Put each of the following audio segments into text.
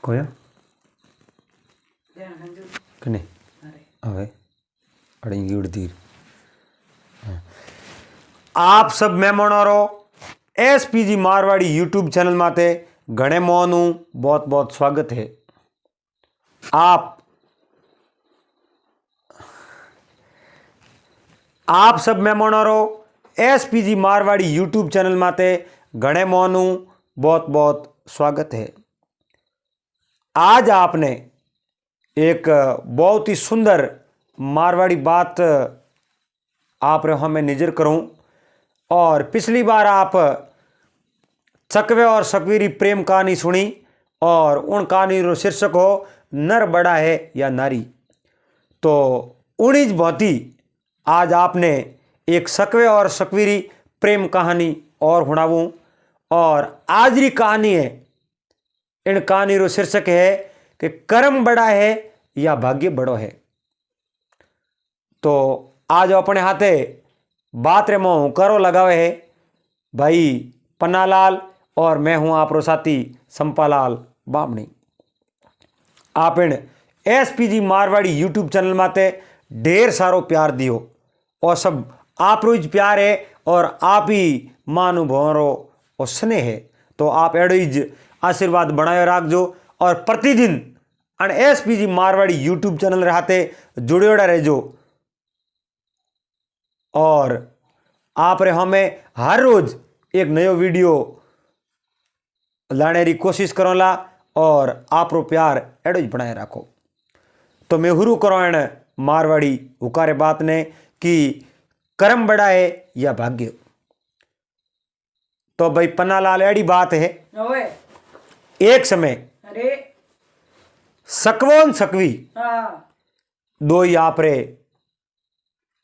કોયા કને હવે અડેંगी उड़ती आप सब मेहमानों एसपीजी मारवाड़ी यूट्यूब चैनल माते घणे मोहनु बहुत बहुत स्वागत है। आप सब मेहमानों एसपीजी मारवाड़ी यूट्यूब चैनल माते घणे मोहनु बहुत बहुत स्वागत है। आज आपने एक बहुत ही सुंदर मारवाड़ी बात आप हमें नजर करूं और पिछली बार आप सकवे और सकवीरी प्रेम कहानी सुनी और उन कहानी रो शीर्षक हो नर बड़ा है या नारी। तो उन्नीस भांति आज आपने एक सकवे और सकवीरी प्रेम कहानी और सुनाऊं और आज री कहानी है इन कहानी रो शीर्षक है कि कर्म बड़ा है या भाग्य बड़ो है। तो आज अपने हाथे बात रे मोह करो लगावे है भाई पन्नालाल और मैं हूं आप रो साथी संपालाल बामणी। आप इन एसपीजी मारवाड़ी यूट्यूब चैनल माते ढेर सारो प्यार दियो और सब आप रोज प्यार है और आप ही महानुभवरो और स्नेह है। तो आप एडोज आशीर्वाद बनाए रखजो और प्रतिदिन अन एसपीजी मारवाड़ी यूट्यूब चैनल रहते जुड़ेड़ा रहो और आप रे हमें हर रोज एक नयो वीडियो लाने री कोशिश करोला और आप रो प्यार एडोज बनाए रखो। तो मैं हुरू करो एन मारवाड़ी हुकारे बात ने कि कर्म बड़ा है या भाग्य। तो भाई पन्नालाल एडी बात है एक समय सकवोन सकवी दो ही आप रे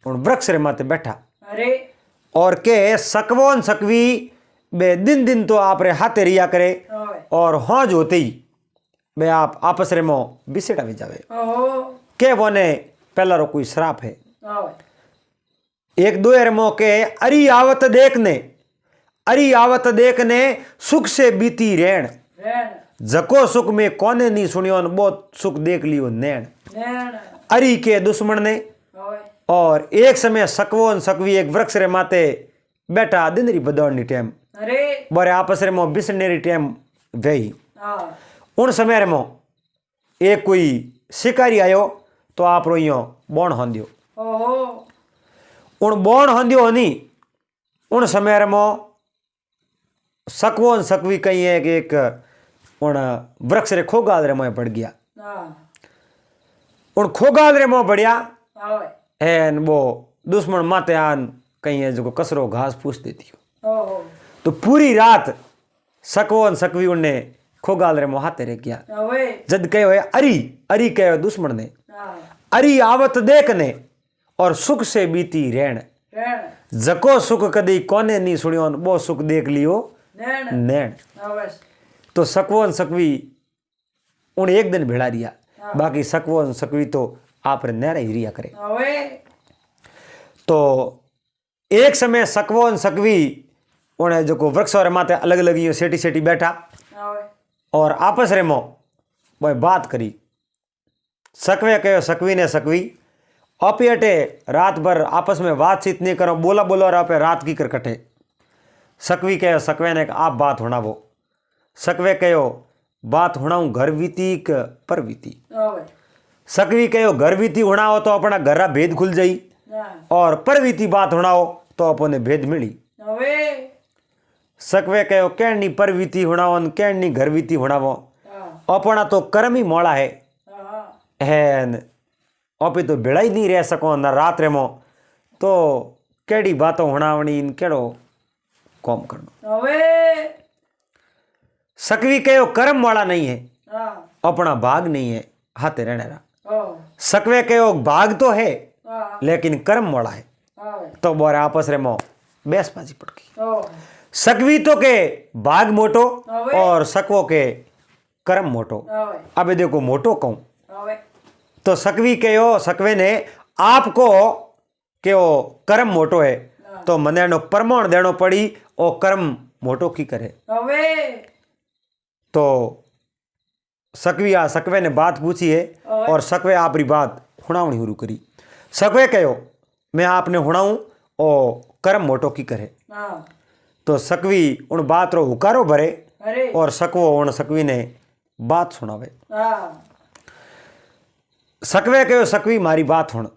वृक्ष रे माते बैठा और के सकवोन सकवी बे दिन दिन तो आप रे हाथे रिया करे और हौज होते ही बे आप आपस रे मो बिसेटा भी जावे के बोने पहला रो कोई श्राप है। एक दो रे मो के अरी आवत देखने सुख से बीती रेण जको सुख में कोने नहीं सुनियो बहुत सुख देख लियो नैण अरी के दुश्मन ने। और एक समय सकवोन सकवी एक वृक्ष रे माते बैठा दिन री बदौड़नी टाइम बोरे आपस रे मो बिसने री टाइम वही उन समय रे मो एक कोई शिकारी आयो तो आप रोइयो बोण हंदियो उन बोण हंदियो हनी उन समय रे मो सकवोन सकवी कही है कि एक उन वृक्ष रे खोगाल रे मोह पड़ गया उन खोगाल रे मोह बढ़िया एन वो दुश्मन माते आन कहीं है जो कसरो घास पूछ देती हो। तो पूरी रात सकवोन सकवी उन्ने खोगाल रे मोह हाथे रे गया जद कहो है अरी कहो दुश्मन ने अरी आवत देखने और सुख से बीती रेण जको सुख कदी कोने नहीं सुनियो वो सुख देख लियो नैण। तो सकवोन सकवी उन एक दिन भेड़ा रिया बाकी सकवोन सकवी तो आप रे नहरा ही रिया करे। तो एक समय सकवोन सकवी उन्हें जो को वृक्ष रे माते अलग अलग यो सेटी सेटी बैठा और आपस रे मो वो बात करी। सकवे कहो सकवी ने सकवी आपे अटे रात भर आपस में बातचीत नहीं करो बोला और आपे रात की कर कटे। सकवी कहो सकवे ने आप बात होना सकवे कहो बात होना घर बीती पर बीती। सकवी कहो घर बीती होना हो तो अपना घर रा भेद खुल जाई और पर बीती बात होना हो तो अपने भेद मिली। सकवे कहो कहनी पर बीती होना हो कहनी घर बीती होना हो अपना तो कर्म ही मोड़ा है आपे तो भेड़ा ही नहीं रह सको न रात रे मो तो केड़ी बातों होनावनी इन केड़ो कौम करनो। सकवी कहो कर्म वाला नहीं है अपना भाग नहीं है हाथे रहने रहा। सकवे कहो भाग तो है लेकिन कर्म वाला है तो बोरे आपस रे मो बेस बाजी पड़ गई। सकवी तो के भाग मोटो और सकवो के कर्म मोटो। अब देखो मोटो कहूं तो सकवी कहो सकवे ने आपको के वो कर्म मोटो है तो मने नो प्रमाण देनो पड़ी और कर्म मोटो की करे। तो सकवी आ सकवे ने बात पूछी है और सकवे आपरी बात हुणावणी शुरू करी। सकवे कहो मैं आपने हुणाऊं और कर्म मोटो की करे। तो सकवी उन बात रो हुकारो भरे और सकवो उन सकवी ने बात सुनावे। सकवे कहो सकवी मारी बात हुण।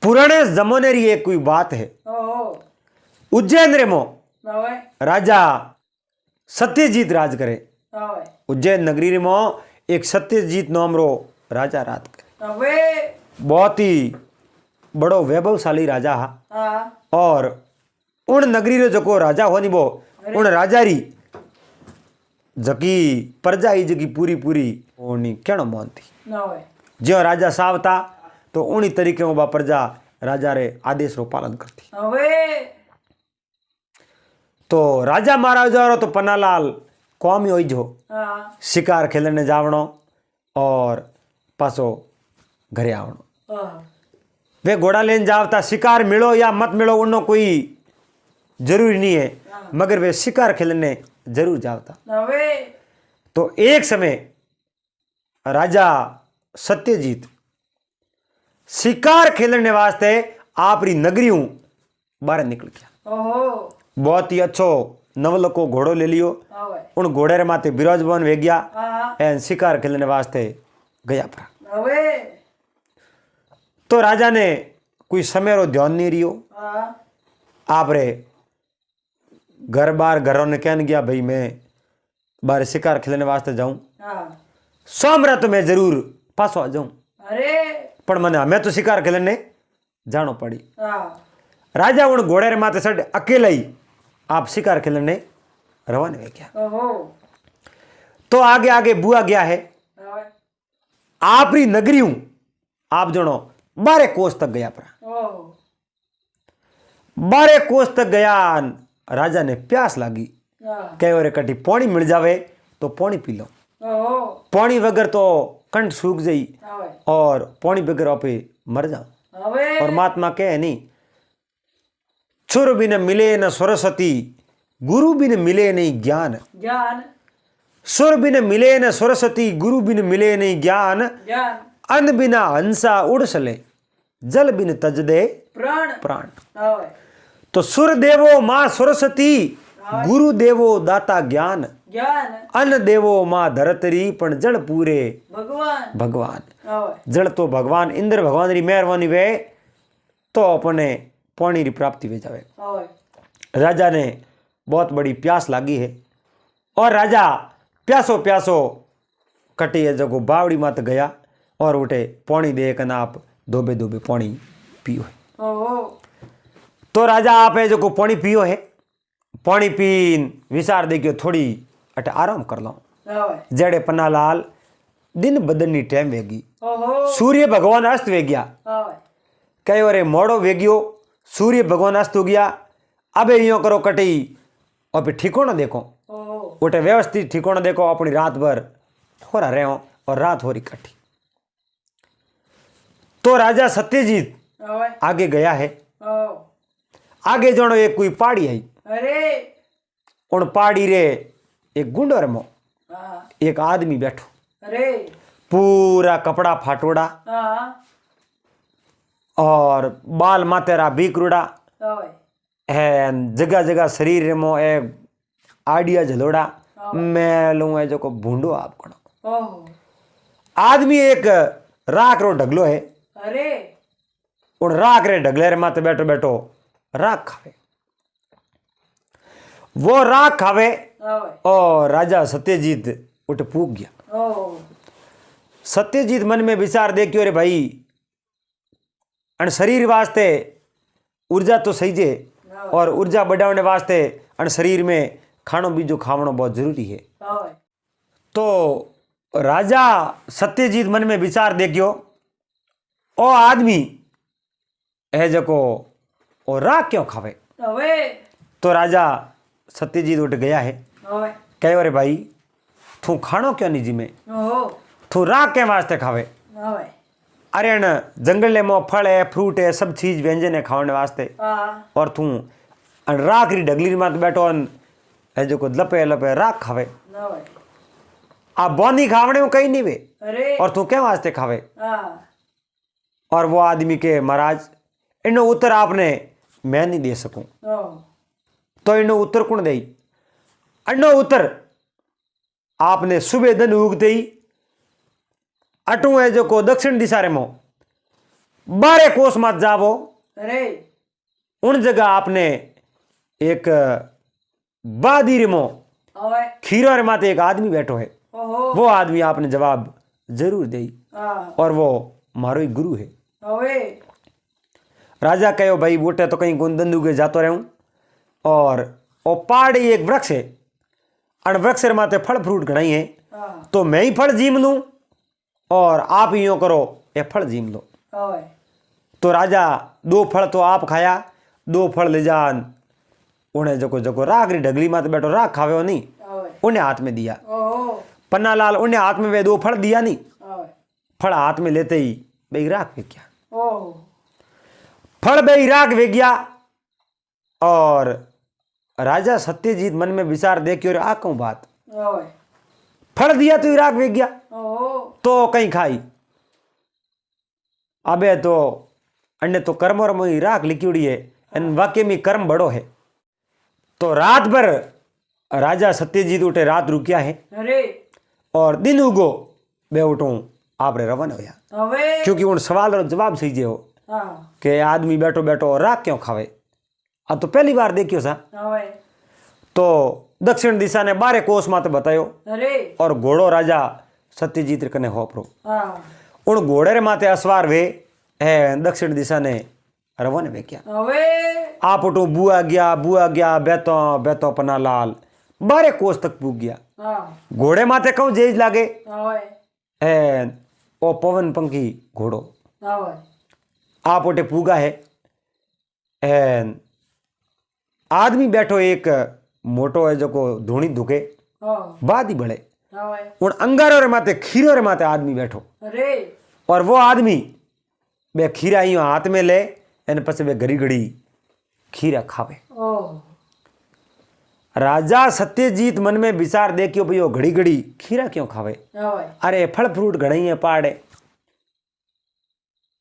पुराने जमाने री एक कोई बात है। उज्जैन रे मो राजा सत्यजीत राज करे। उज्जैन नगरी रे मो एक सत्यजीत नाम रो राजा राज करे। बहुत ही बड़ो वैभवशाली राजा हा। और उन नगरी रो जको राजा होनी वो उन राजा री जकी प्रजा ही जकी पूरी पूरी ओनी कहणो मानती। जो राजा सावता तो उन्हीं तरीके में प्रजा राजा रे आदेश रो पालन करती। तो राजा महाराजा रो तो पन्नालाल कौम ही जो शिकार खेलने जावणो और पासो घरे आवणो। वे घोड़ा लेन जावता शिकार मिलो या मत मिलो उन्नो कोई जरूरी नहीं है, मगर वे शिकार खेलने जरूर जावता। तो एक समय राजा सत्यजीत शिकार खेलने वास्ते आपरी नगरियों बाहर निकल गया। बहुत ही अच्छो नवल को घोड़ो ले लियो। उन घोड़े रे माथे बिराजमान वे गया एन शिकार खेलने वास्ते गया परा। तो राजा ने कोई समय रो ध्यान नहीं रियो। आप रे घर बार घरों ने कहन गया भाई मैं बाहर शिकार खेलने वास्ते जाऊं, सोमरा तो मैं जरूर पासो आ जाऊं, पर मने हमें तो शिकार खेलने जानो पड़ी। राजा उन घोड़े रे माथे सट अकेला ही आप शिकार खेलने रवाना हो गया। तो आगे आगे बुआ गया है। आपरी नगरी हूं आप जनो 12 कोस तक गया परा। 12 कोस तक गया। राजा ने प्यास लागी। कहो रे कटी पानी मिल जावे तो पानी पी लो। पानी बगैर तो कंठ सूख जाई और पानी बगैर आपे मर जाओ। और महात्मा कहे नहीं, छुर बिन मिले न सरस्वती, गुरु बिन मिले नहीं ज्ञान। सुर बिन मिले न सरस्वती, गुरु बिन मिले नहीं ज्ञान। अन्न बिना हंसा उड़ सले, जल बिन तज दे प्राण। तो सुर देवो मां सरस्वती, गुरु देवो दाता ज्ञान। अन्न देवो मां धरतरी, पण जड़ पूरे भगवान। जड़ तो भगवान इंद्र भगवान री मेहरबानी वे तो अपने पानी री प्राप्ति वे जावे। राजा ने बहुत बड़ी प्यास लागी है और राजा प्यासो प्यासो कटी है जगो बावड़ी मात गया और उठे पानी दे कना आप धोबे धोबे पानी पियो है। तो राजा आप है जो पानी पियो है, पानी पीन विचार देखियो थोड़ी अटे आराम कर लो। जड़े पन्नालाल दिन बदलनी टाइम वेगी, सूर्य भगवान अस्त वे गया। कहो रे मोड़ो वेगियो, सूर्य भगवान अस्त हो गया। अब यो करो कटी और ठिकाना देखो, उठे व्यवस्थित ठिकाना देखो, अपनी रात भर थोड़ा रहो और रात हो रही कटी। तो राजा सत्यजीत आगे गया है। आगे जानो एक कोई पहाड़ी आई। उन पहाड़ी रे एक गुंडो रमो, एक आदमी बैठो, पूरा कपड़ा फाटोड़ा और बाल मातेरा बीकरूड़ा है, जगह जगह शरीर में एक आडिया झलोड़ा। मैं लू है जो को भूंडो आप करो। आदमी एक राख रो ढगलो है। उन राख रे ढगले रे माते बैठो बैठो राख खावे। वो राख खावे और राजा सत्यजीत उठ पूग गया। सत्यजीत मन में विचार देखियो रे भाई अन शरीर वास्ते ऊर्जा तो सही जे और ऊर्जा बढ़ाने वास्ते अन शरीर में खानो बीजो खावनो बहुत जरूरी है। तो राजा सत्यजीत मन में विचार देखियो ओ आदमी है जको और राख क्यों खावे। तो राजा सत्यजीत उठ गया है। कहो रे भाई तू खानो क्यों नहीं जिमे, तू राख के वास्ते खावे। अरे न जंगल में फल है फ्रूट है सब चीज व्यंजन है खाने वास्ते और तू राख री ढगली मात बैठो है जो को लपे लपे राख खावे। आप बौनी खावणे में कहीं नहीं वे अरे और तू क्या वास्ते खावे। हाँ और वो आदमी के महाराज इनो उत्तर आपने मैं नहीं दे सकूं। ओ तो इनो उत्तर कौन दे। इनो उत्तर आपने सुबह दिन उगते ही अटू है जो को दक्षिण दिशा रे मो 12 कोस मत जावो। अरे उन जगह आपने एक बादी रे मो ओए खीरो रे माते एक आदमी बैठो है। ओहो वो आदमी आपने जवाब जरूर दे हाँ और वो मारो ही गुरु है। ओए राजा कहो भाई बूटे तो कहीं गुंदन उगे जातो रहूं और वो पहाड़ी एक वृक्ष है और वृक्ष रे माते फल फ्रूट घणाई है हाँ तो मैं ही फल जीम लूं और आप यूं करो ये फल जीम लो। ओए तो राजा 2 फल तो आप खाया 2 फल ले जान उन्हें जको जको राग री ढगली माते बैठो राग खावे हो नहीं ओए उन्हें हाथ में दिया। ओहो पन्नालाल उन्हें हाथ में वे 2 फल दिया नहीं। ओए फल हाथ में लेते ही बेई राग वे गया। ओहो फल बेई राग वे गया और राजा सत्यजीत मन में विचार देखियो रे आ कहूं बात ओए फल दिया तो ही राग वे गया ओहो तो कहीं खाई। अबे तो अन्य तो कर्म और में राग लिखी उड़ी है इन वाक्य में कर्म बड़ो है। तो रात भर राजा सत्यजीत उठे रात रुकिया है अरे और दिन उगो बे उठूं आपरे रवाना होया ओए क्योंकि उन सवाल और जवाब सही जे हो हाँ कि आदमी बैठो बैठो राग क्यों खावे। अब तो पहली बार देखियो सा। ओए तो दक्षिण दिशा ने 12 कोस माते बतायो अरे और घोड़ो राजा सत्यजीत कने होपरो हाँ उन घोड़े रे माते असवार वे है दक्षिण दिशा ने रवाना वे क्या। ओए आप उठो बुआ गया बेतो बेतो पना लाल 12 कोस तक पूग गया। हाँ घोड़े माते कहूं जेज लागे ओए है ओ पवन पंखी घोड़ो। ओए आप उठे पूगा है एन आदमी बैठो एक मोटो है जो को धूणी धुके ओ बाद ही बड़े ओए उन अंगारों रे माते खीरो रे माते आदमी बैठो अरे और वो आदमी बे खीरा यूं हाथ में ले एन पछे बे घड़ी घड़ी खीरा खावे। ओह राजा सत्यजीत मन में विचार देखियो भाई वो घड़ी घड़ी खीरा क्यों खावे। ओए अरे फल फ्रूट घणे ही है पहाड़े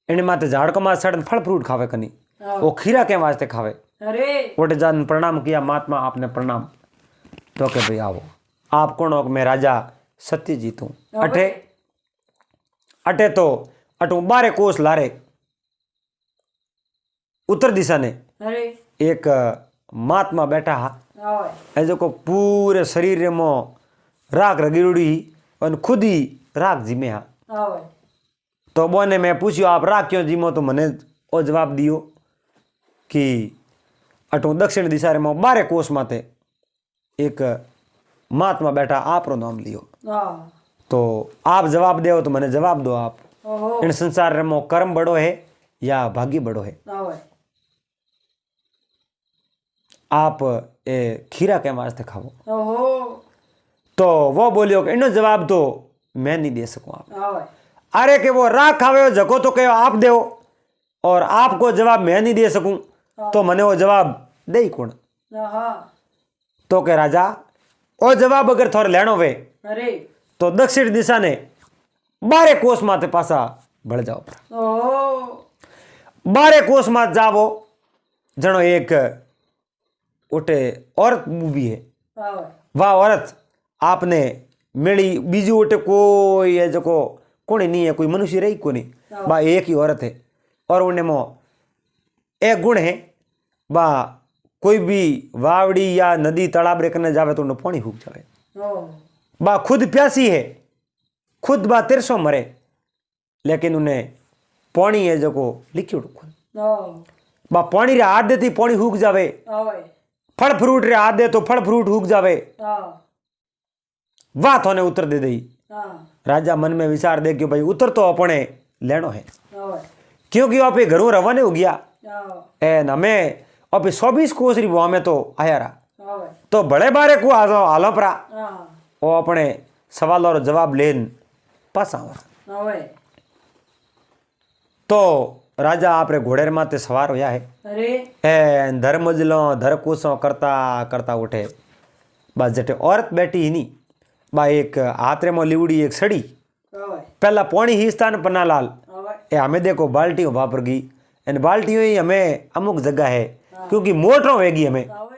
इन माते झाड़ को मात सड़न फल फ्रूट खावे कनी वो खीरा के वास्ते खावे। अरे उठे जान प्रणाम किया महात्मा आपने प्रणाम तो के भाई आओ आप कौन हो। मैं राजा सत्यजीत हूँ। अठे अठे तो अटू 12 कोस लारे उत्तर दिशा ने अरे एक महात्मा बैठा हा ओए ऐसे को पूरे शरीर में राख रगीड़ी और खुद ही राख जिमे हा। ओए तो बोने मैं पूछ्यो आप राख क्यों जिमो तो मैंने वो जवाब दियो कि अटू दक्षिण दिशा रे में 12 कोस माते एक महात्मा बैठा आप रो नाम लियो हाँ तो आप जवाब दो तो मैंने जवाब दो आप ओहो इन संसार रे में कर्म बड़ो है या भाग्य बड़ो है। ओए आप ए खीरा के वास्ते खाओ। ओहो तो वो बोलियो कि इनो जवाब तो मैं नहीं दे सकूं आप। ओए अरे कि वो राख खावे जको तो कहो आप दो और आपको जवाब मैं नहीं दे सकूं तो मने वो जवाब दे ही कौन। हाँ तो के राजा वो जवाब अगर थोड़े लेनो वे अरे तो दक्षिण दिशा ने 12 कोस माते पासा बढ़ जाओ। ओहो 12 कोस मात जावो जनो एक उठे औरत भी है ओए वाह औरत आपने मेरी बीजू उठे कोई है जो कोई नहीं है कोई मनुष्य रही को नहीं बा एक ही औरत है और उन्हें मो एक गुण है बा कोई भी वावड़ी या नदी तालाब रे कने जावे तो उन्हें पानी फूक जावे। ओह बा खुद प्यासी है खुद बा तिरसो मरे लेकिन उन्हें पानी है जो को लिक्विड ओह बा पानी रे हाथ देती पानी फूक जावे ओए फल फ्रूट रे हाथ दे तो फल फ्रूट फूक जावे। हाँ वाह थोने उत्तर दे दई। हाँ राजा मन में विचार दे कि भाई उत्तर तो अपने लेनो है ओए क्योंकि आप घरों रवाने हो गया ओह एन हमें अब 24 कोस री बुआ में तो आया रहा ओए तो बड़े बारे को हालो परा हाँ वो अपने सवाल और जवाब लेन पास आवा। ओए तो राजा आपरे घोड़े माते सवार होया है अरे एन धर मजलो धर कुसो करता करता उठे बस जटे औरत बैठी ही नहीं बा एक हाथ रे में लीवड़ी एक सड़ी ओए पहला पानी ही स्थान पन्नालाल ओए ए हमें देखो बाल्टी वापर गई एन बाल्टी ही हमें अमुक जगह है क्योंकि मोटरों वेगी हमें ओए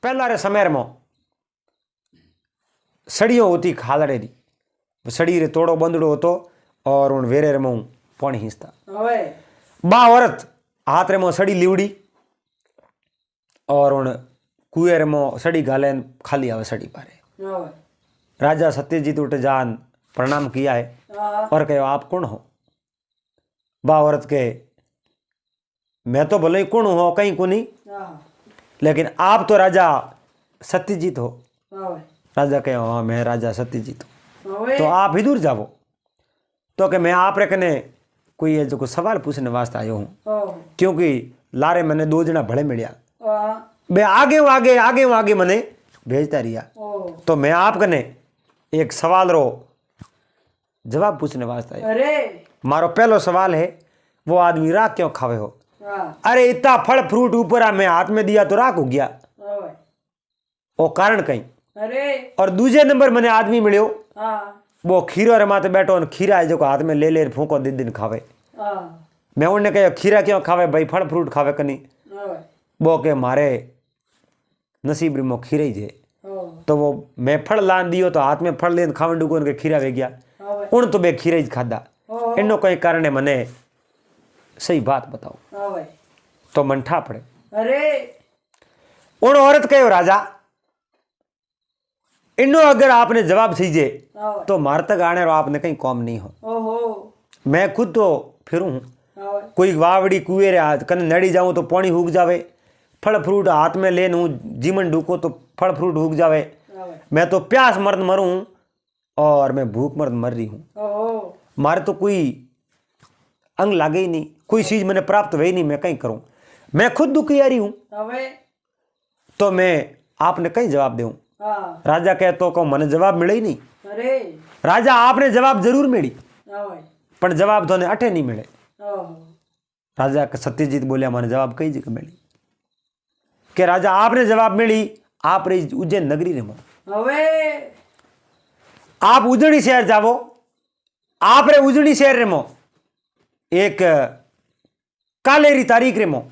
पहला रे समय में सड़ियों होती खालड़े री सड़ी रे तोड़ो बंदड़ो होतो और उन वेरे रे में पानी हिंसता ओए बा औरत हाथ रे में सड़ी लीवड़ी और उन कुएं रे में सड़ी गाले खाली आवे सड़ी पारे ओए राजा सत्यजीत उठ जान प्रणाम किया है हाँ और कहो आप कौन हो बा औरत के मैं तो भले ही कौन हो कहीं को नहीं हाँ लेकिन आप तो राजा सत्यजीत हो ओए राजा कहे हाँ मैं राजा सत्यजीत हूँ ओए तो आप इधर जाओ तो कि मैं आप रे कने कोई ये जो सवाल पूछने वास्ते आयो हूँ ओ क्योंकि लारे मैंने दो जना भले मिलिया हाँ बे आगे मने भेजता रिया ओ तो मैं आप कने एक सवाल रो जवाब पूछने वास्ते आयो अरे मारो पहलो सवाल है वो आदमी राख क्यों खावे हो हाँ अरे इतना फल फ्रूट ऊपर आ मैं हाथ में दिया तो राख हो गया ओए वो कारण कहीं अरे और दूसरे नंबर मैंने आदमी मिलियो हाँ वो खीरो रे माथे बैठो और खीरा है जो हाथ में ले फूको दिन खावे हाँ मैं उन्हें कहो खीरा क्यों खावे भाई फल फ्रूट खावे कनी ओए वो के मारे नसीब में खीरा ही जे ओ तो वो मैं फल लान दियो तो हाथ में फल लेन खावन डूको उनके खीरा वे गया ओए उन तो बे खीरा ही खादा ओ इनो कोई कारण है मने सही बात बताओ ओए तो मन ठा पड़े अरे उन औरत कहो राजा इनो अगर आपने जवाब सीजे ओए तो मार तक आने रो आपने कहीं कॉम नहीं हो ओहो मैं खुद तो फिरूं हूं ओए कोई वावड़ी कुएं रे हाथ कने नड़ी जाऊं तो पानी हुक जावे फल फ्रूट हाथ में लेन हूं जीवन ढूको तो फल फ्रूट हुक जावे ओए मैं तो प्यास मर्द मरूं और मैं भूख मर्द मर रही हूं ओहो मारे तो कोई अंग लागे ही नहीं कोई चीज मैंने प्राप्त हुई नहीं मैं कहीं करूं मैं खुद दुखियारी हूं ओए तो मैं आपने कहीं जवाब दूं हाँ राजा कहे तो को मने जवाब मिले ही नहीं अरे राजा आपने जवाब जरूर मिली ओए पर जवाब तो ने अठे नहीं मिले ओहो राजा के सत्यजीत बोलिया मैंने जवाब कई जगह मिली कि राजा आपने जवाब मिली आप रही उज्जैन नगरी रे में ओए आप उजड़ी शहर जावो आप रे उजड़ी शहर रे मो एक कालेरी तारीख रे मो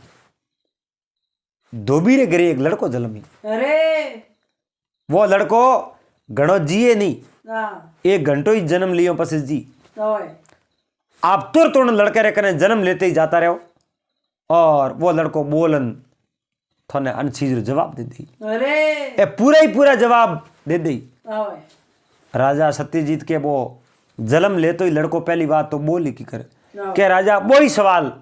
धोबी रे घरे एक लड़को जन्मी अरे वो लड़को घणो जिए नहीं हाँ एक घंटो ही जन्म लियो पसी जी ओए आप तुरंत उन लड़के रे कने जन्म लेते ही जाता रहो और वो लड़को बोलन थोने अन चीज रो जवाब दे दी अरे ए पूरा ही पूरा जवाब दे दी ओए राजा सत्यजीत के वो जन्म ले तो ही लड़को पहली बात तो बोली की करे हाँ। के राजा वही सवाल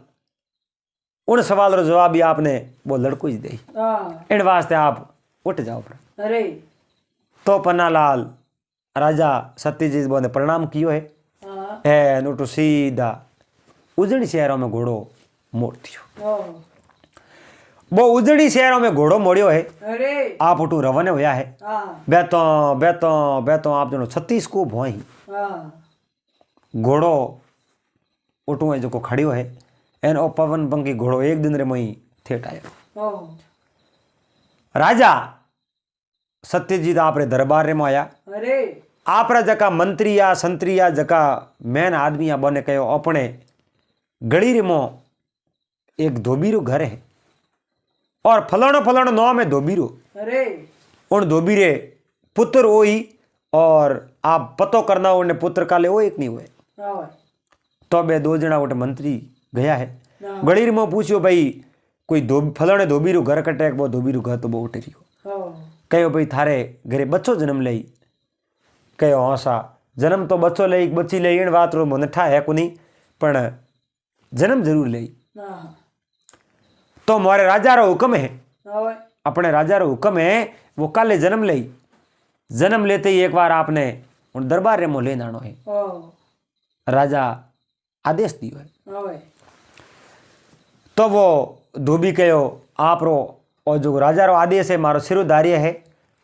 उन सवाल रो जवाब भी आपने वो लड़को ही दे हाँ इन वास्ते आप उठ जाओ पर अरे तो पन्नालाल राजा सत्यजीत बोने प्रणाम कियो है हाँ ए नोटो सीधा उजड़ी शहरों में घोड़ो मोड़ दियो ओहो वो उजड़ी शहरों में घोड़ो मोड़ियो है अरे आप उठू रवाने होया है हाँ बेतो आप जनो 36 को भोई हाँ घोड़ो उठू है जो को खड़ियो है एन ओ पवन पंखी घोड़ो एक दिन रे मई थेट आयो ओहो राजा सत्यजीत आप रे दरबार रे में आया अरे आप रा जका मंत्री या संतरी या जका मैन आदमी या बने कहो अपने गली रे मो एक धोबीरो घर है और फलाणो नाम है धोबीरो अरे उन धोबीरे पुत्र हो ही और आप पतो करना उन्हें पुत्र काले वो एक नहीं हुए ओए तो बे दो जना उठे मंत्री गया है हाँ। गली में पूछियो भाई कोई फलाणे धोबीरो घर कटे वो धोबीरो घर तो वो उठे रहियो ओहो कहो भाई थारे घरे बच्चो जन्म लई कहो हाँ सा जन्म तो बच्चो लई बच्ची लई इन बात रो नठा है कोनी पण जन्म जरूर लई हाँ तो मारे राजा रो हुक्म है ओए अपने राजा रो हुक्म है वो काले जन्म लई जन्म लेते ही एक बार आपने उन दरबार रे मोह लेन आनो है ओहो राजा आदेश दियो है ओए तो वो धोबी कहो आप रो और जो राजा रो आदेश है मारो सिरोधार्य है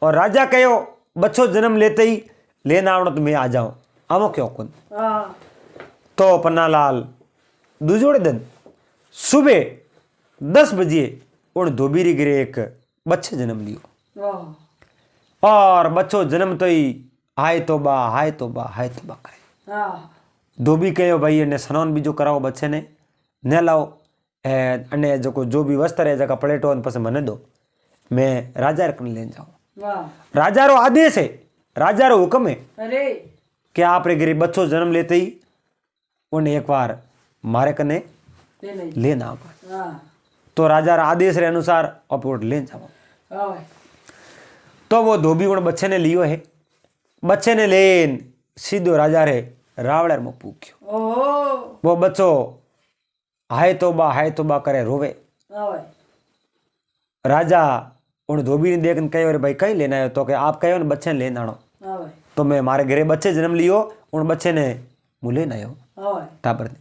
और राजा कहो बच्चो जन्म लेते ही लेना आवनो तो मैं आ जाऊं आवो क्यों कुन हाँ तो पन्नालाल दूजोड़े दिन सुबह 10 बजे उन धोबीरी गिरे एक बच्चे जन्म लियो ओहो और बच्चो जन्म तो ही हाय तोबा करे। हाँ धोबी कहो भाई ने स्नान बीजो कराओ बच्चे ने न लाओ अने जो भी वस्त्र है जगह प्लेटो पस मने दो मैं राजा कने लेन जाऊं। वाह राजा रो आदेश है, राजा रो हुक्म है अरे कि आप रे घरे बच्चो जन्म लेते ही उन्हें एक बार मारे कने ले नहीं लेना आवा। हाँ तो राजा रा आदेश रे अनुसार अपोट लेन जाओ। हाँ भाई तो वो धोबी उन बच्चे ने लियो है, बच्चे ने लेन सीधो राजा रे रावड़र में पूक्यो। ओहो वो बच्चो हाय तोबा करे रोवे। हाँ भाई राजा उन धोबी ने देखने कहो अरे भाई कहीं लेना है तो कि आप कहो ने बच्चे ने लेन आनो। हाँ भाई तो मैं मारे घरे बच्चे जन्म लियो उन बच्चे ने मुँह लेन आयो हाँ भाई टाबर ने।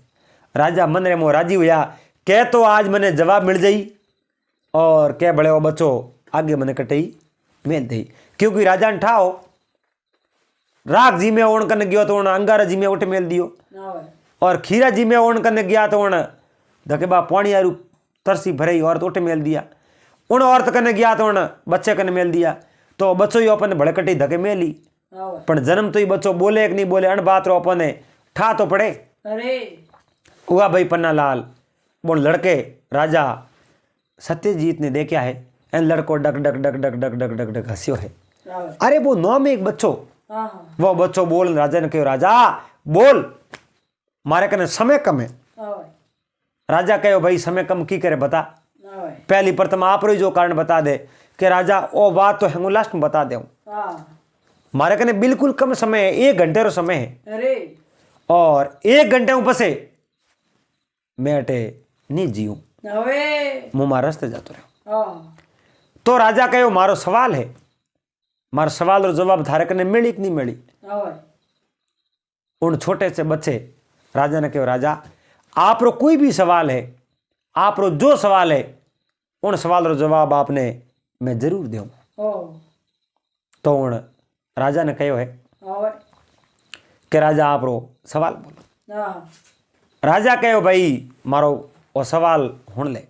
राजा मन रे मोह राजी हुआ कह तो आज मने जवाब मिल जाई और कह बड़े वो बच्चो आगे मने कटई मेल दई। क्योंकि राजा ने ठाओ राग जी में ओण करने गयो तो उन अंगारा जी में उठ मेल दियो हाँ भाई और खीरा जी में ओण करने गया तो उन धकेबा पानी आरू तरसी भरई औरत उठ मेल दिया। उन औरत कने गया तो उन बच्चे कने मेल दिया। तो बच्चो ही अपन भड़कटी धके मेली हाँ भाई पण जन्म तो ही बच्चो बोले कि नहीं बोले अण बात रो अपने ठा तो पड़े। अरे हुआ भाई पन्ना लाल बोल लड़के राजा सत्यजीत ने देखा है एन लड़को duck duck duck duck duck duck duck duck हंसियो है। हाँ भाई अरे वो नौ में एक बच्चो हाँ हाँ वो बच्चो बोल राजा ने कहो राजा बोल मारे कने समय कम है। हाँ भाई राजा कहो भाई समय कम की करे बता। हाँ भाई पहली प्रथम आप रो जो कारण बता दे कि राजा ओ बात तो है लास्ट में बता दे। हाँ मारे कने बिल्कुल कम समय है, 1 घंटे रो समय है अरे और 1 घंटे ऊपर मैं अटे नहीं जीऊं हवे मुँह मार रस्ते जातो रहो। हाँ तो राजा कहो मारो सवाल है, मारो सवाल रो जवाब थारे कने मिली कि नहीं मिली। हाँ भाई उन छोटे से बच्चे राजा ने कहो राजा आप रो कोई भी सवाल है, आप रो जो सवाल है उन सवाल रो जवाब आपने मैं जरूर दूँ। ओ तो उन राजा ने कहो है हाँ भाई कि राजा आप रो सवाल बोलो। हाँ राजा कहो भाई मारो वो सवाल हुण ले।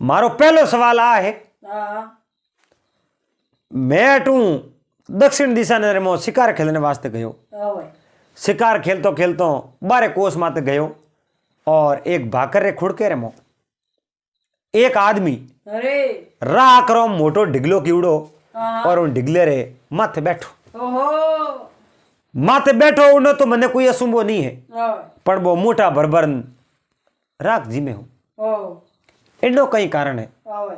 मारो पहलो सवाल आ है हाँ मैं अटू दक्षिण दिशा ने मो शिकार खेलने वास्ते गयो। हाँ भाई शिकार खेलतो खेलतो 12 कोस माते गयो और एक भाकर रे खुड़के रे मो एक आदमी अरे राह करो मोटो ढिगलो कीवड़ो हाँ और उन ढिगले रे माथे बैठो। ओहो माथे बैठो उन तो मने कोई असुंबो नहीं है हाँ भाई पर वो मोटा भरभर राख जी में हूं ओ एनो कई कारण है। हाँ भाई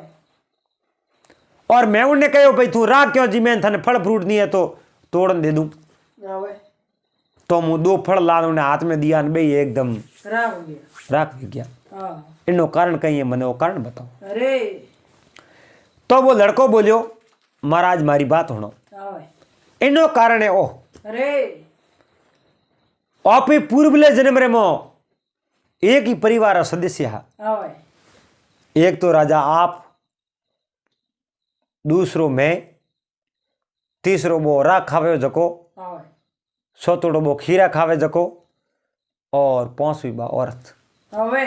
और मैं उन्हें कहो भाई तू राख क्यों जी मैं थाने फल फ्रूट नहीं है तो तोड़न दे दूं। हाँ भाई तो मुँह 2 फल ला उन्हें हाथ में दिया बे एकदम खराब हो गया राख भी गया। हाँ इनो कारण कहीं है मने वो कारण बताओ। अरे तो वो लड़को बोलियो महाराज मारी बात होनो हाँ भाई इनो कारण है ओ अरे आपे पूर्वले जन्म रे मो एक ही परिवार रा सदस्य है। हाँ भाई एक तो राजा आप, दूसरो मैं, तीसरो वो राख खावे जको, हाँ भाई चौथो वो खीरा खावे जको और 5वीं बा औरत। हाँ भाई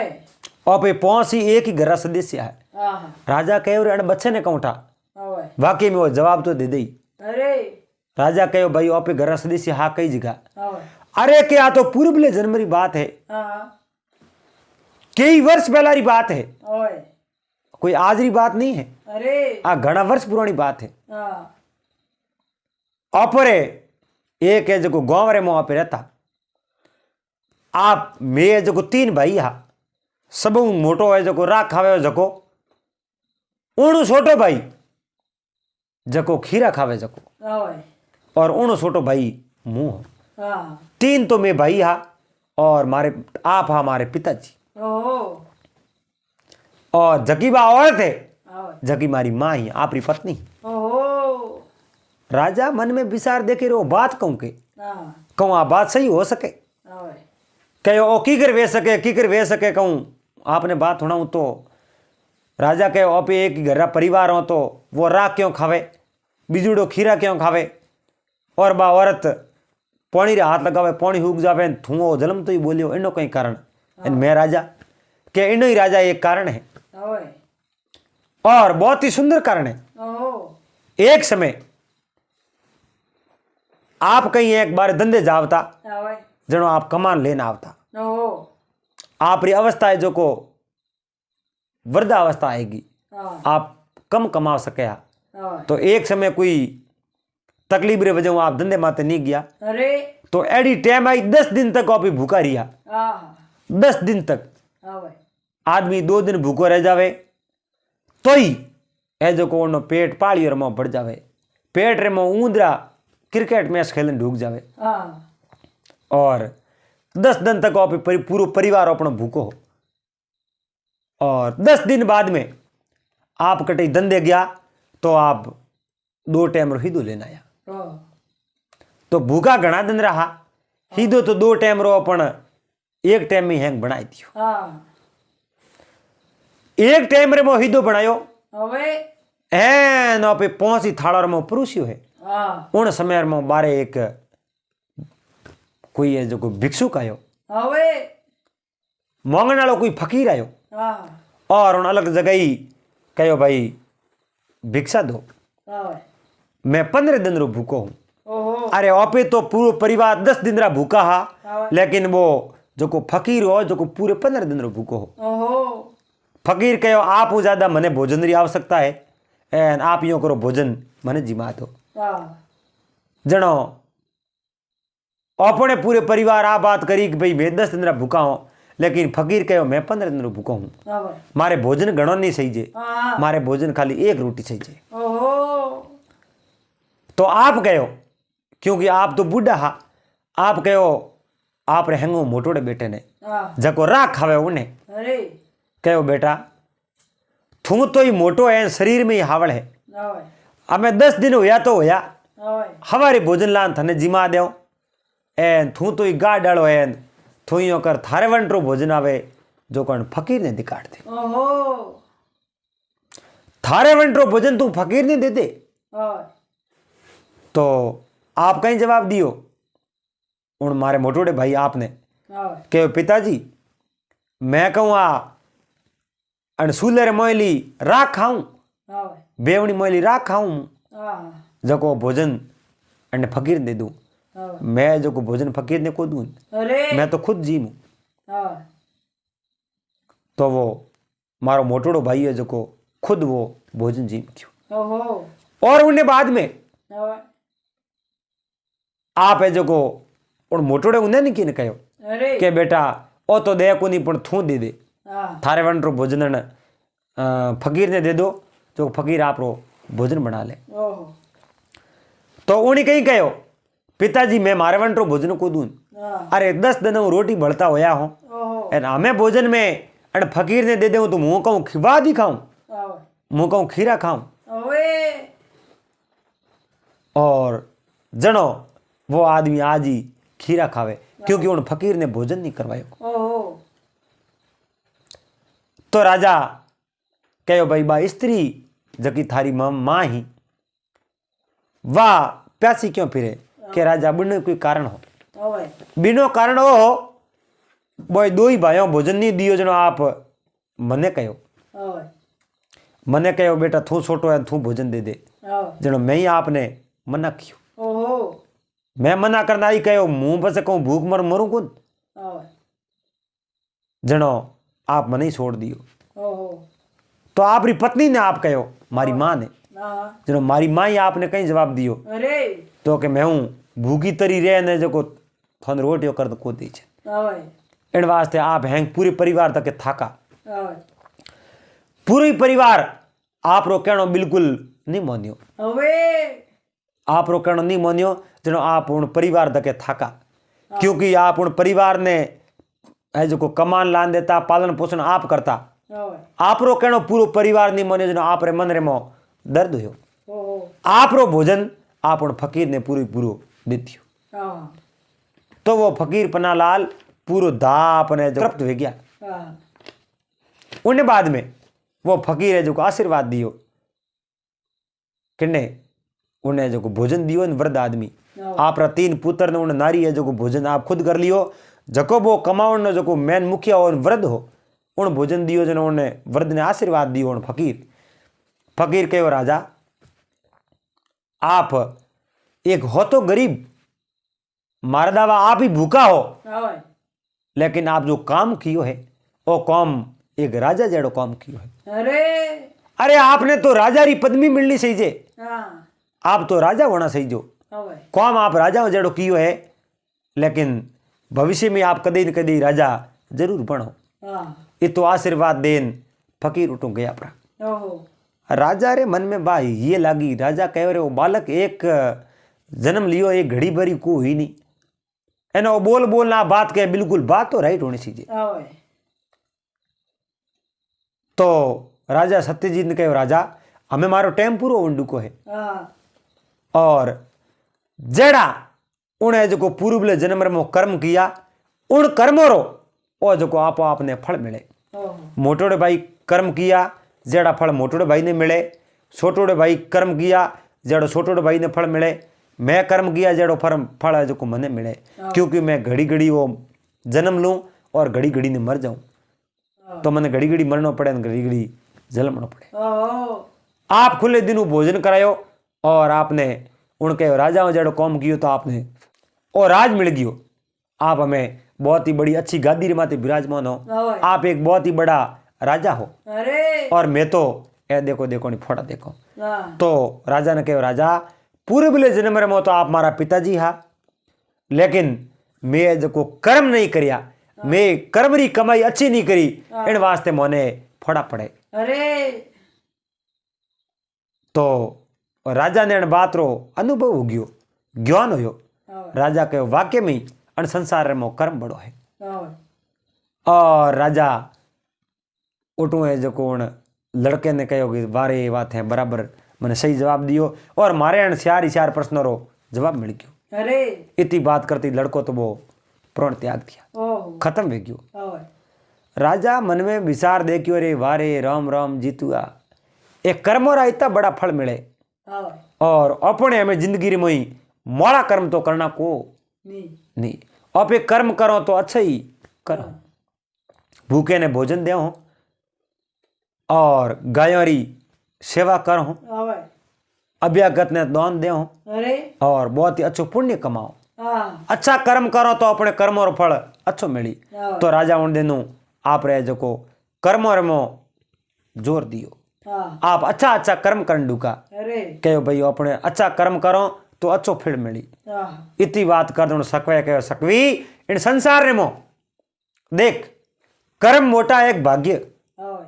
आपे 5 ही एक ही घर रा सदस्य है। हाँ हाँ राजा कहो रे बच्चे ने कौठा हाँ भाई वाकई में वो जवाब तो दे दई। अरे राजा कहो भाई आपे घर रा सदस्य हा कई जगह। हाँ भाई अरे क्या तो पूर्वले जन्म री बात है, हाँ कई वर्ष पहला री बात है, हाँ भाई कोई आज री बात नहीं है। अरे आ घना वर्ष पुरानी बात है। हाँ ऑपरे एक है जो गांव रे मुँह पे रहता आप मैं जो 3 भाई हा सब मोटो है जो राख खावे जको उणु छोटो भाई जको खीरा खावे जको हाँ भाई और उणु छोटो भाई मुंह। हाँ 3 तो मैं भाई हा और मारे आप हा हमारे पिताजी ओहो और जकी बा औरत है हाँ भाई जकी मारी माँ ही आपरी पत्नी। ओहो राजा मन में विचार देखे रो बात कहूं के हाँ कहूँ आ बात सही हो सके हाँ भाई कहो ओ की कर वे सके कहूँ आपने बात होना तो राजा कहो आप एक ही घर परिवार हो तो वो राख क्यों खावे बिजुड़ो खीरा क्यों खावे और बा औरत पानी रे हाथ लगावे पानी हुक जावे धुओं जलम तो ही बोलियो इनो कई कारण मैं राजा के इनो ही राजा एक कारण है हाँ भाई और बहुत ही सुंदर कारण है। ओहो एक समय आप कहीं एक बार धंधे जावता आवे जनो आप कमान लेने आवता ओहो आप री अवस्था है जो को वृद्धावस्था आएगी हाँ आप कम कमा सके आवे तो एक समय कोई तकलीफ रे वजह आप धंधे माते नहीं गया अरे तो एडी टाइम आई 10 दिन तक आप भूखा रिया आहा 10 दिन तक आवे आदमी 2 दिन भूखो रह जावे तो ही ए जो को उनो पेट पालियर में बढ़ जावे पेट रे में ऊंदरा क्रिकेट मैच खेलन ढूक जावे हाँ और 10 दिन तक आप पूरा परिवार अपना भूखो हो और 10 दिन बाद में आप कटे धंधे गया तो आप 2 टाइम रो हिदो लेना आया हाँ तो भूखा घना दिन रहा हिदो तो 2 टाइम रो अपन एक टाइम में हैंग बनाई दियो हाँ एक टाइम रे मो हिदो बनायो आवे एन पे पहुंची थाड़ा रे मो परोसियो है हाँ उन समय में बारे एक कोई है जो कोई भिक्षुक आयो आवे मांगने वालों कोई फकीर आयो हाँ और उन अलग जगह ही कहो भाई भिक्षा दो आवे मैं 15 दिन रो भूखो हूँ ओहो अरे ओपे तो पूरा परिवार 10 दिन रा भूखा हा हाँ। लेकिन वो जो को फकीर हो जो को पूरे 15 दिन रो भूखो हो ओहो फकीर कहो आप हो ज्यादा मने भोजन री आवश्यकता है एन आप यो करो भोजन मने जिमा दो हाँ जनो अपने पूरे परिवार आ बात करी कि भाई मैं 10 दिन रा भूखा हूँ लेकिन फकीर कहो मैं 15 दिन रो भूखो हूँ आवे मारे भोजन घणो नहीं सही जे हाँ मारे भोजन खाली एक रोटी सही जे ओहो तो आप कहो क्योंकि आप तो बूढ़ा हा आप कहो आप रहेंगो मोटोड़े बेटे ने हाँ जको राख खावे उन्हें अरे कहो बेटा थू तो ही मोटो है शरीर में ही हावड़ है आवे अब 10 दिन होया तो होया आवे हमारे भोजन लान थने जिमा देव एन थू तो ही गा डालो एन थू ही कर थारे वंटरो भोजन आवे जो कौन फकीर ने दिकाड़ दे ओहो थारे वंटरो भोजन तू फकीर ने दे दे आवे तो आप कहीं जवाब दियो उन मारे मोटोड़े भाई आपने आवे कहो पिताजी मैं कहूँ आ अनसूलर मोयली राख खाऊं आवे बेवनी मोयली राख खाऊं हाँ जको भोजन अने फकीर ने दूं आवे मैं जो को भोजन फकीर ने को दूं अरे मैं तो खुद जीमू आवे तो वो मारो मोटोड़ो भाई है जो को खुद वो भोजन जीम क्यों ओहो और उन्हें बाद में आवे आप है जो को उन मोटोड़े उन्हें नहीं किने कहो अरे के बेटा ओ तो दे को नहीं पण थू दे दे हाँ थारे वंटरो भोजन फकीर ने दे दो जो फकीर आप रो भोजन बना ले ओहो तो उन्हें कहीं कहो पिताजी मैं मारे वंटरो भोजन को दूं हाँ अरे 10 दिन हूँ रोटी बढ़ता होया हूँ ओहो एन हमें भोजन में अन फकीर ने दे दे तो मुँह कहूँ खिवा दी खाऊं आवे मुँह कहूँ खीरा खाऊं ओवे और जनो वो आदमी आज ही खीरा खावे क्योंकि उन फकीर ने भोजन नहीं करवायो ओहो तो राजा कहो भाई बा स्त्री जकी थारी माँ ही वाह प्यासी क्यों फिरे के राजा बिन कोई कारण हो ओवे बिनो कारण हो बोय दो ही भाइयों भोजन नहीं दियो जनो आप मने कहो ओवे मने कहो बेटा थू छोटो है थू भोजन दे दे ओवे जनो मैं ही आपने मना कियो ओहो मैं मना करना ही कहो मुंह पर से कहूँ भूख मर मरूं कुन ओवे जनो आप मने ही छोड़ दियो ओहो तो आप री पत्नी ने आप कहो मारी माँ ने हाँ जनो मारी माँ ही आपने कहीं जवाब दियो अरे तो कि मैं हूँ भूखी तरी रहे ने जो को थन रोटियो कर को दी छे ओवे इन वास्ते आप हैं पूरे परिवार तक के थाका ओवे पूरे परिवार आप रो कहनो बिल्कुल नहीं मानियो ओवे आप रो कहनो नहीं मानियो जनो आप उन परिवार तक के थाका क्योंकि आप उन परिवार ने है जो को कमान लान देता पालन पोषण आप करता ओवे आप रो कहनो पूरो परिवार नहीं मानियो जनो आप रे मन रे मो दर्द हुयो ओहो आप रो भोजन आप उन फकीर ने पूरो दित्यो हाँ तो वो फकीर पन्नालाल पूरो दाप ने जो तृप्त हो गया हाँ उन्हें बाद में वो फकीर है जो को आशीर्वाद दियो किन्ने उन्हें जो को भोजन दियो न वृद्ध आदमी आप रा 3 पुत्र ने उन नारी है जो को भोजन आप खुद कर लियो जको वो कमाउन ने जो को मेन मुखिया हो वृद्ध हो उन भोजन दियो जन उन्हें वृद्ध ने आशीर्वाद दियो उन फकीर कहो राजा आप एक हो तो गरीब मारा दावा आप ही भूखा हो, हाँ भाई, लेकिन आप जो काम कियो है वो काम एक राजा जेड़ो काम कियो है। अरे अरे आपने तो राजा री पदवी मिलनी सही जे, हाँ, आप तो राजा होना सही जो हाँ भाई, काम आप राजा जेड़ो कियो है, लेकिन भविष्य में आप कदे न कदे राजा जरूर बनो। हाँ, ये तो आशीर्वाद देन फकीर उठो गया परा। ओहो, राजा रे मन में बा ये लागी, राजा कह रहे वो बालक एक जन्म लियो एक घड़ी भरी को हुई नहीं, एनो वो बोल बोलना बात कहे बिल्कुल बात तो राइट होनी चाहिए। हाँ भाई, तो राजा सत्यजीत ने कहो राजा हमें मारो टाइम पूरो वंडू को है, हाँ, और जेड़ा उन्हें जो पूर्व जन्म में कर्म किया उन कर्मों रो और जो आपो आपने फल मिले। ओहो, मोटोड़े भाई कर्म किया जेड़ा फल मोटोड़े भाई ने मिले, छोटोड़े भाई कर्म किया जेड़ो छोटोड़े भाई ने फल मिले, मैं कर्म किया जेड़ो फल है जो मने मिले, क्योंकि मैं घड़ी घड़ी वो जन्म लूँ और घड़ी घड़ी ने मर जाऊँ, तो मैंने घड़ी घड़ी मरना पड़े घड़ी घड़ी जलमना पड़े। ओहो, आप खुले दिन भोजन करायो और आपने उनके राजाओं जेड़ो कौम कियो तो आपने और राज मिल गयो, आप हमें बहुत ही बड़ी अच्छी गादी रे माते विराजमान हो, हाँ भाई, आप एक बहुत ही बड़ा राजा हो, अरे और मैं तो ए देखो देखो नहीं फोड़ा देखो। हाँ, तो राजा ने कहो राजा पूरे बिले जन्म में तो आप मारा पिताजी हा, लेकिन मैं जो कर्म नहीं करिया, मैं कर्म री कमाई अच्छी नहीं करी, इन वास्ते मोने फोड़ा पड़े। अरे तो राजा ने इन बात रो अनुभव हो गयो, ज्ञान होयो। हाँ भाई, राजा के वाक्य में अन संसार में कर्म बड़ो है, हाँ भाई, और राजा उठो है जो कोण लड़के ने कहो कि वारे बात है बराबर मैंने सही जवाब दियो, और मारे अन चार प्रश्नों रो जवाब मिल गयो। अरे इतनी बात करती लड़को तो वो प्राण त्याग दिया, ओहो, खत्म हो गयो। हाँ भाई, राजा मन में विचार देखियो रे वारे राम राम जीतुआ, एक कर्मों रा इतना बड़ा फल मिले, हाँ भाई, और अपने हमें जिंदगी में ही मोड़ा कर्म तो करना को नहीं, आप एक कर्म करो तो अच्छा ही करो, भूखे ने भोजन दे हो और गायों री सेवा करो, हाँ भाई, अभ्यागत ने दान दे हो, अरे और बहुत ही अच्छो पुण्य कमाओ, हाँ, अच्छा कर्म करो तो अपने कर्मों रो फल अच्छो मिली। हाँ, तो राजा उन दिनों आप रहे जो को कर्मों रमो जोर दियो, हाँ, आप अच्छा अच्छा कर्म करन डूका, अरे कहो भाई अपने अच्छा कर्म करो तो अच्छो फल मिली। हाँ, इतनी बात कर दो सकवे कहो सकवी इन संसार रे मो देख कर्म मोटा एक भाग्य, हाँ भाई,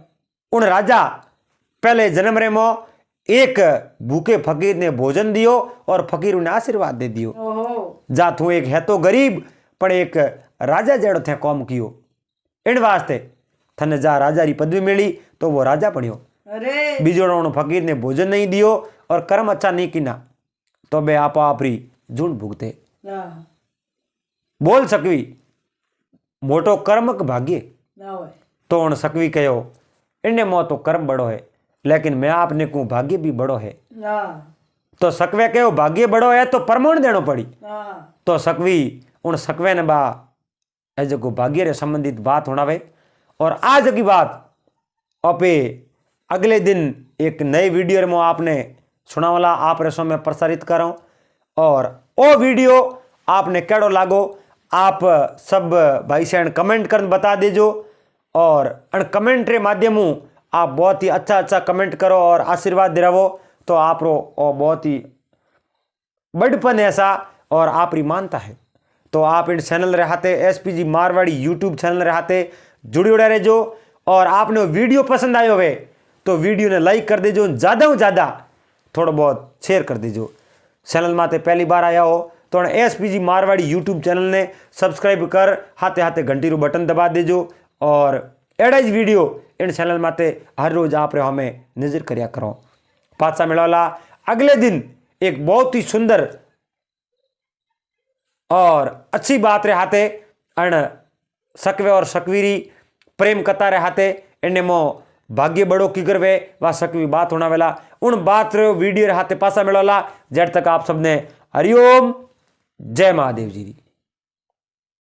उन राजा पहले जन्म रे मो एक भूखे फकीर ने भोजन दियो और फकीर उन्हें आशीर्वाद दे दियो, ओहो, जा तू एक है तो गरीब पर एक राजा जेड़ो थे कौम कियो, इन वास्ते थने जा राजा री पदवी मिली तो वो राजा बनियो। अरे बीजोड़ो उन फकीर ने भोजन नहीं दियो और कर्म अच्छा नहीं किना तो बे आपा आपरी जून भुगते। हाँ, बोल सकवी मोटो कर्मक भाग्य, हाँ भाई, तो उन सकवी कहो इन्हें मो तो कर्म बड़ो है, लेकिन मैं आपने को भाग्य भी बड़ो है। हाँ, तो सकवे कहो भाग्य बड़ो है तो प्रमाण देनो पड़ी। हाँ, तो सकवी उन सकवे ने बा ऐसे को भाग्य रे संबंधित बात होनावे, और आज की बात अपे अगले दिन एक नए वीडियो में आपने सुना वाला आप रे में प्रसारित करो, और वो वीडियो आपने केड़ो लागो आप सब भाई से कमेंट कर बता देजो, और अन कमेंट रे माध्यम आप बहुत ही अच्छा अच्छा कमेंट करो और आशीर्वाद दे रहो तो आप रो और बहुत ही बड़पन ऐसा और आप री मानता है। तो आप इन चैनल रहते SPG मारवाड़ी यूट्यूब चैनल रहते जुड़ी उड़े रहो, और आपने वीडियो पसंद आयो वे तो वीडियो ने लाइक कर दीजो, ज़्यादा से ज़्यादा थोड़ा बहुत शेयर कर दीजो। चैनल माते पहली बार आया हो तो SPG मारवाड़ी यूट्यूब चैनल ने सब्सक्राइब कर हाथे हाथे घंटी रू बटन दबा दीजो, और एड़ा ज वीडियो इन चैनल माते हर रोज आप रे हमें नजर करया करो। पाछा मिलाला अगले दिन एक बहुत ही सुंदर और अच्छी बात रे हाथे अण सकवे और सकवीरी प्रेम कथा रे हाथे इन्हें मो भाग्य बड़ो की करवे वा सकवी बात होना वेला उन बात रे वीडियो रे हाथे पासा मिलोला। जब तक आप सबने हरिओम जय महादेव जी।